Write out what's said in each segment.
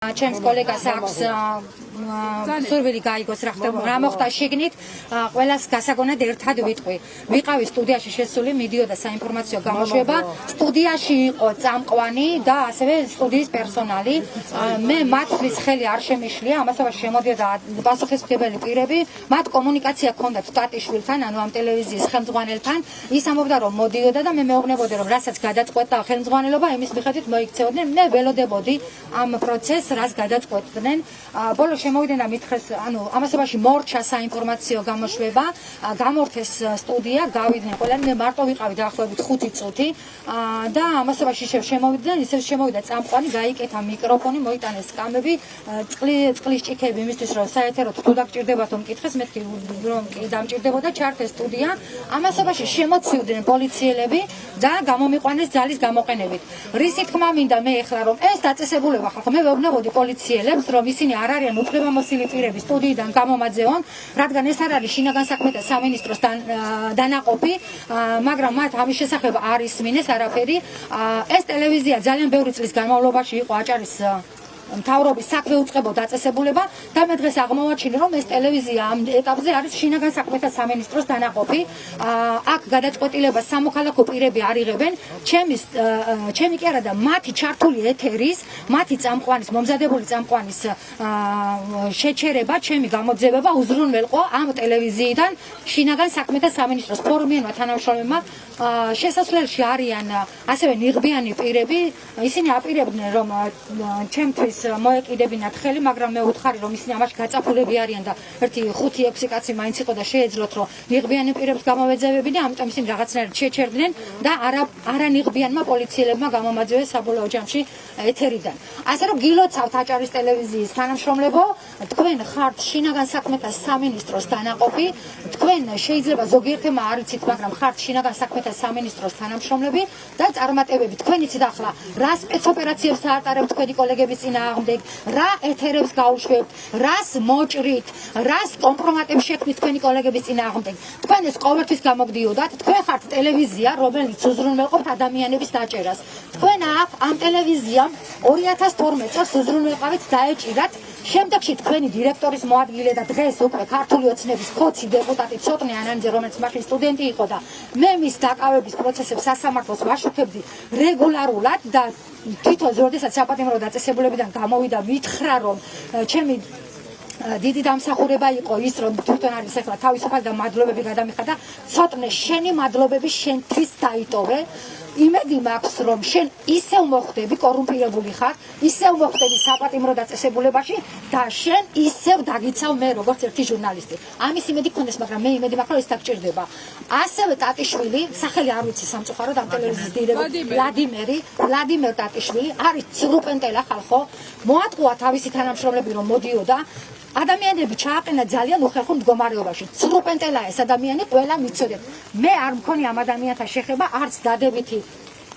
ჩემს კოლეგას აქვს სურვილი გაიგოს რა ხდება რა მოხდა შიგნით ყველას გასაგონად ერთად ვიტყვი ვიყავი სტუდიაში შესული მიდიოდა საინფორმაციო გამოშვება სტუდიაში იყო წამყვანი და ასევე სტუდიის პერსონალი მე მათთვის ხელი არ შემიშლია ამასობაში შემოდიოდა პასუხისმგებელი პირები მათ კომუნიკაცია ჰქონდათ ტატიშვილთან ანუ ამ ტელევიზიის ხელმძღვანელთან ის ამბობდა რომ მოდიოდა და მე მეუბნებოდი რომ რასაც გადაწყვეტა ხელმძღვანელობა იმის მიხედვით მოიქცეოდნენ მე ველოდებოდი ამ პროცესს რას გადაწყვეტდნენ ბოლოს შემოვიდნენ და მითხრეს ანუ ამასობაში მორჩა საინფორმაციო გამოშვება გამორთეს სტუდია გავიდნენ ყველანი მე მარტო ვიყავი დაახლოებით 5 წუთი და ამასობაში შემოვიდნენ ისევ შემოვიდა წამყვანი გაიკეთა მიკროფონი მოიტანეს კამები წყლის ჭიქები იმისთვის რომ საეთეროდ თუ დაგჭირდებათ მკითხეს მეთქი რომ კი დამჭირდებოდა ჩართეს სტუდია ამასობაში შემოცივდნენ პოლიციელები და გამომიყვანეს ძალის გამოყენებით რისი თქმა მინდა მე ეხლა რომ ეს დაწესებულება ხალხო მე ვეუბნებოდი პოლიციელებს რომ ისინი არ არიან უფლებამოსილი პირები სტუდიიდან გამომაძეონ რადგან ეს არ არის შინაგან საქმეთა სამინისტროს დანაყოფი მაგრამ მათ ამის შესახებ არ ისმინეს არაფერი ეს ტელევიზია ძალიან ბევრი წლის განმავლობაში იყო აჭარის მთავრობის საქმე უწყებო დაწესებულება და მე დღეს აღმოვაჩინე რომ ეს ტელევიზია ამ ეტაპზე არის შინაგან საქმეთა სამინისტროს დანაყოფი აქ გადაწყვეტილებას სამოქალაქო პირები არ იღებენ ჩემი კი არა და მათი ჩართული ეთერის მათი წამყვანის მომზადებული წამყვანის შეჩერება ჩემი გამოძევება უზრუნველყო ამ ტელევიზიიდან შინაგან საქმეთა სამინისტროს ფორმიანმა თანამშრომლებმა შესასვლელში არიან ასევე ნიღბიანი პირები ისინი აპირებდნენ რომ ჩემთვის მოეკიდებინათ ხელი, მაგრამ მე ვუთხარი რომ ისინი ამაში გაწაფულები არიან და ერთი 5-6 კაცი მაინც იყო და შეეძლოთ რომ ნიღბიანი პირებს გამოვეძევებინა, ამიტომ ისინი რაღაცნაირად შეჩერდნენ და არანიღბიანმა პოლიციელებმა გამომაძევეს საბოლოო ჯამში ეთერიდან. ასე რომ გილოცავთ აჭარის ტელევიზიის თანამშრომლებო, თქვენ ხართ შინაგან საქმეთა სამინისტროს დანაყოფი, თქვენ შეიძლება ზოგიერთმა არ იცით, მაგრამ ხართ შინაგან საქმეთა სამინისტროს თანამშრომლები და წარმატებები თქვენ იცით ახლა რა სპეცოპერაციებს აატარებთ თქვენი კოლეგების წინააღმდეგ, რა ეთერებს გაუშვებთ, რას მოჭრით, რას კომპრომატებს შექმნით თქვენი კოლეგების წინააღმდეგ. თქვენ ეს ყოველთვის გამოგდიოდათ, თქვენ ხართ ტელევიზია, რომელიც უზრუნველყოფთ ადამიანების დაჭერას. თქვენ ამ ტელევიზიამ 2012 წელს უზრუნველყავით დაეჭირათ. შემდეგში თქვენი დირექტორის მოადგილე და დღეს უკვე ქართული ოცნების ხოცი დეპუტატი ცოტნე ანანიძე, რომელიც მაშინ სტუდენტი იყო და მე მის დაკავების პროცესებს სასამართლოს ვაშუქებდი რეგულარულად და თვითონ როდესაც საპატიმრო დაწესებულებიდან გამოვიდა მითხრა რომ ჩემი დიდი დამსახურება იყო ის რომ თვითონ არის ახლა თავისუფალი და მადლობები გადამიხადა ცოტნე შენი მადლობები შენთვის დაიტოვე იმედი მაქვს რომ შენ ისევ მოხდები კორუმპირებული ხარ ისევ მოხდები საპატიმრო დაწესებულებაში და შენ ისევ დაგიცავ მე როგორც ერთი ჟურნალისტი ამის იმედი გქონდეს მაგრამ მე იმედი მაქვს რომ ეს დაგჭირდება ასევე ტატიშვილი სახელი არ ვიცი სამწუხაროდ ამ ტელევიზიის დირექტორი ვლადიმერ ტატიშვილი არის ცრუპენტელა ხალხო მოატყუა თავისი თანამშრომლები რომ მოდიოდა ადამიანები ჩააყენა ძალიან უხერხო მდგომარეობაში. ცრუპენტელა ეს ადამიანი ყველა მიცოდეთ. მე არ მქონი ამ ადამიანთან შეხება, არც დადებითი,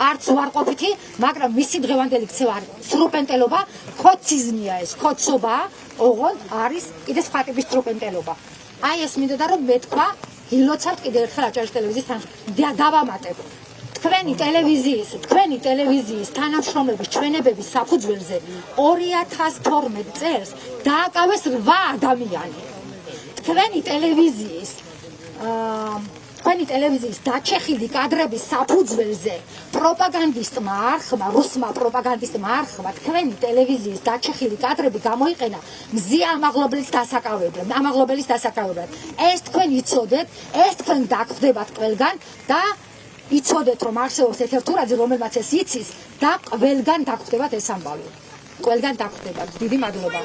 არც უარყოფითი, მაგრამ მისი დღევანდელი ქცევა არის ცრუპენტელობა, ხოციზმია ეს, ხოცობა, ოღონდ არის კიდე სხვა ტიპის ცრუპენტელობა. აი ეს მინდოდა რომ მეთქვა, გილოცავთ კიდე ერთხელ აჭარის ტელევიზიის დავამატებ. თქვენი ტელევიზიის თანამშრომლების ჩვენებების საფუძველზე 2012 წელს დააკავეს 8 ადამიანი. თქვენი ტელევიზიის დაჩეხილი კადრების საფუძველზე პროპაგანდისტმა არხმა, რუსმა პროპაგანდისტმა არხმა თქვენი ტელევიზიის დაჩეხილი კადრები გამოიყენა მზია ამაღლობელის დასაკავებლად. ეს თქვენ იცოდეთ, ეს თქვენ დაგხვდებათ ყველგან და იცოდეთ რომ არსებობს ეთერთურაძე რომელმაც ეს იცის და ყველგან დაგხვდებათ ეს ამბავი. ყველგან დაგხვდებათ. დიდი მადლობა.